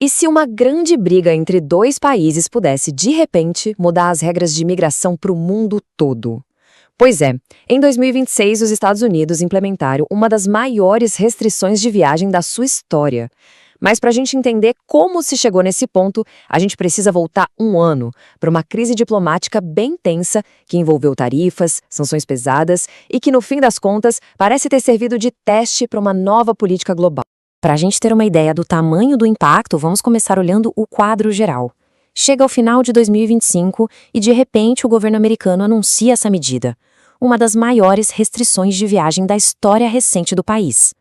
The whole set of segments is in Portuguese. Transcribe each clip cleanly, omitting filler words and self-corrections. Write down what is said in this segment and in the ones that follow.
E se uma grande briga entre dois países pudesse, de repente, mudar as regras de imigração para o mundo todo? Pois é, em 2026 os Estados Unidos implementaram uma das maiores restrições de viagem da sua história. Mas para a gente entender como se chegou nesse ponto, a gente precisa voltar um ano para uma crise diplomática bem tensa que envolveu tarifas, sanções pesadas e que, no fim das contas, parece ter servido de teste para uma nova política global. Para a gente ter uma ideia do tamanho do impacto, vamos começar olhando o quadro geral. Chega ao final de 2025 e, de repente, o governo americano anuncia essa medida, uma das maiores restrições de viagem da história recente do país.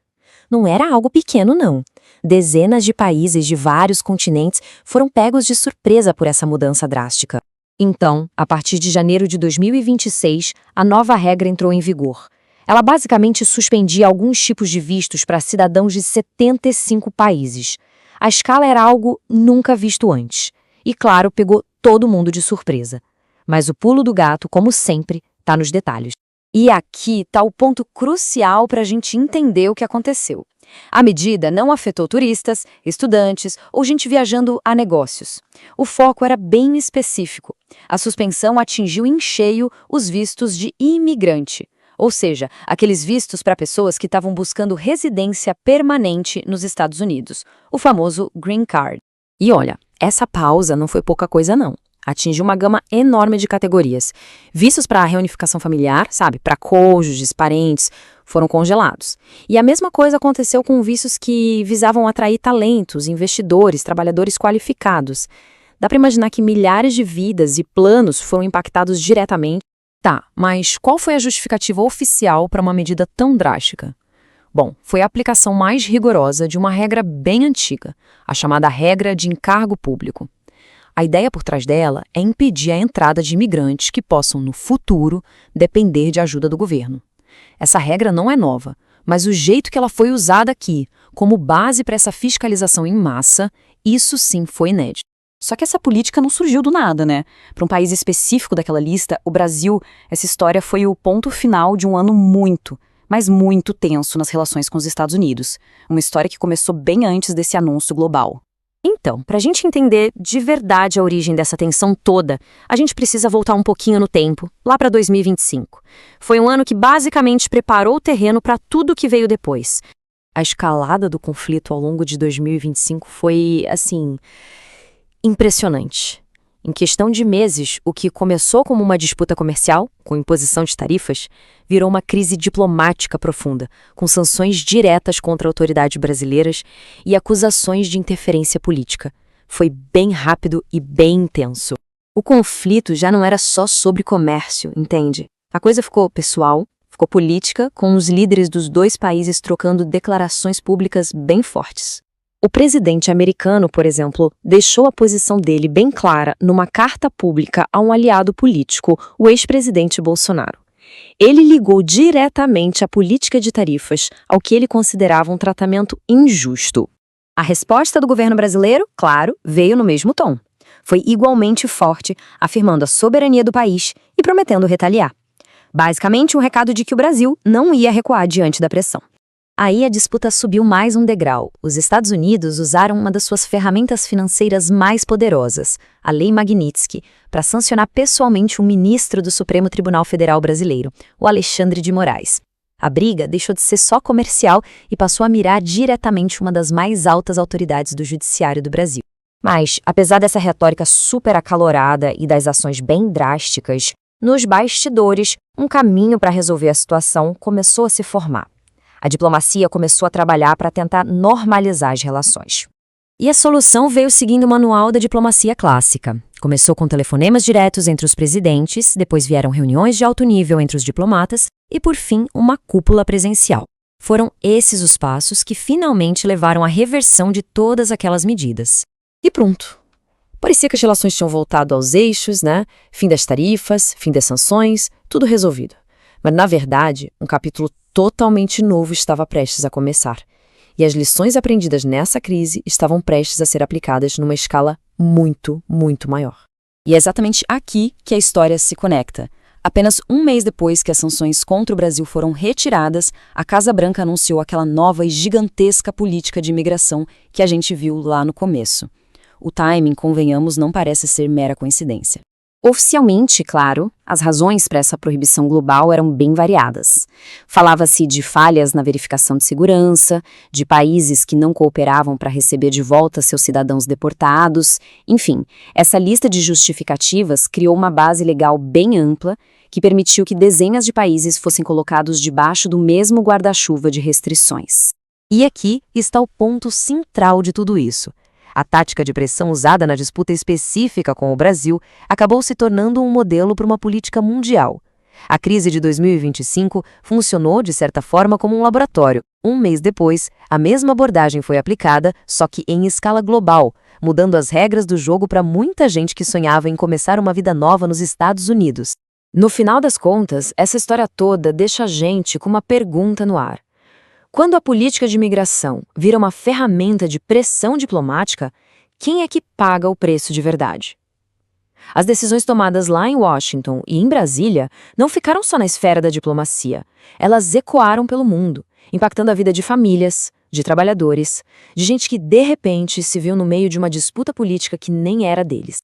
Não era algo pequeno, não. Dezenas de países de vários continentes foram pegos de surpresa por essa mudança drástica. Então, a partir de janeiro de 2026, a nova regra entrou em vigor. Ela basicamente suspendia alguns tipos de vistos para cidadãos de 75 países. A escala era algo nunca visto antes. E, claro, pegou todo mundo de surpresa. Mas o pulo do gato, como sempre, está nos detalhes. E aqui está o ponto crucial para a gente entender o que aconteceu. A medida não afetou turistas, estudantes ou gente viajando a negócios. O foco era bem específico. A suspensão atingiu em cheio os vistos de imigrante, ou seja, aqueles vistos para pessoas que estavam buscando residência permanente nos Estados Unidos, o famoso Green Card. E olha, essa pausa não foi pouca coisa não. Atingiu uma gama enorme de categorias. Vistos para a reunificação familiar, sabe, para cônjuges, parentes, foram congelados. E a mesma coisa aconteceu com vistos que visavam atrair talentos, investidores, trabalhadores qualificados. Dá para imaginar que milhares de vidas e planos foram impactados diretamente. Tá, mas qual foi a justificativa oficial para uma medida tão drástica? Bom, foi a aplicação mais rigorosa de uma regra bem antiga, a chamada regra de encargo público. A ideia por trás dela é impedir a entrada de imigrantes que possam, no futuro, depender de ajuda do governo. Essa regra não é nova, mas o jeito que ela foi usada aqui, como base para essa fiscalização em massa, isso sim foi inédito. Só que essa política não surgiu do nada, né? Para um país específico daquela lista, o Brasil, essa história foi o ponto final de um ano muito, mas muito tenso nas relações com os Estados Unidos. Uma história que começou bem antes desse anúncio global. Então, para a gente entender de verdade a origem dessa tensão toda, a gente precisa voltar um pouquinho no tempo, lá para 2025. Foi um ano que basicamente preparou o terreno para tudo que veio depois. A escalada do conflito ao longo de 2025 foi, assim, impressionante. Em questão de meses, o que começou como uma disputa comercial, com imposição de tarifas, virou uma crise diplomática profunda, com sanções diretas contra autoridades brasileiras e acusações de interferência política. Foi bem rápido e bem intenso. O conflito já não era só sobre comércio, entende? A coisa ficou pessoal, ficou política, com os líderes dos dois países trocando declarações públicas bem fortes. O presidente americano, por exemplo, deixou a posição dele bem clara numa carta pública a um aliado político, o ex-presidente Bolsonaro. Ele ligou diretamente à política de tarifas, ao que ele considerava um tratamento injusto. A resposta do governo brasileiro, claro, veio no mesmo tom. Foi igualmente forte, afirmando a soberania do país e prometendo retaliar. Basicamente, um recado de que o Brasil não ia recuar diante da pressão. Aí a disputa subiu mais um degrau. Os Estados Unidos usaram uma das suas ferramentas financeiras mais poderosas, a Lei Magnitsky, para sancionar pessoalmente um ministro do Supremo Tribunal Federal brasileiro, o Alexandre de Moraes. A briga deixou de ser só comercial e passou a mirar diretamente uma das mais altas autoridades do judiciário do Brasil. Mas, apesar dessa retórica super acalorada e das ações bem drásticas, nos bastidores, um caminho para resolver a situação começou a se formar. A diplomacia começou a trabalhar para tentar normalizar as relações. E a solução veio seguindo o manual da diplomacia clássica. Começou com telefonemas diretos entre os presidentes, depois vieram reuniões de alto nível entre os diplomatas e, por fim, uma cúpula presencial. Foram esses os passos que finalmente levaram à reversão de todas aquelas medidas. E pronto. Parecia que as relações tinham voltado aos eixos, né? Fim das tarifas, fim das sanções, tudo resolvido. Mas, na verdade, um capítulo totalmente novo estava prestes a começar. E as lições aprendidas nessa crise estavam prestes a ser aplicadas numa escala muito, muito maior. E é exatamente aqui que a história se conecta. Apenas um mês depois que as sanções contra o Brasil foram retiradas, a Casa Branca anunciou aquela nova e gigantesca política de imigração que a gente viu lá no começo. O timing, convenhamos, não parece ser mera coincidência. Oficialmente, claro, as razões para essa proibição global eram bem variadas. Falava-se de falhas na verificação de segurança, de países que não cooperavam para receber de volta seus cidadãos deportados, enfim, essa lista de justificativas criou uma base legal bem ampla que permitiu que dezenas de países fossem colocados debaixo do mesmo guarda-chuva de restrições. E aqui está o ponto central de tudo isso. A tática de pressão usada na disputa específica com o Brasil acabou se tornando um modelo para uma política mundial. A crise de 2025 funcionou, de certa forma, como um laboratório. Um mês depois, a mesma abordagem foi aplicada, só que em escala global, mudando as regras do jogo para muita gente que sonhava em começar uma vida nova nos Estados Unidos. No final das contas, essa história toda deixa a gente com uma pergunta no ar. Quando a política de imigração vira uma ferramenta de pressão diplomática, quem é que paga o preço de verdade? As decisões tomadas lá em Washington e em Brasília não ficaram só na esfera da diplomacia. Elas ecoaram pelo mundo, impactando a vida de famílias, de trabalhadores, de gente que de repente se viu no meio de uma disputa política que nem era deles.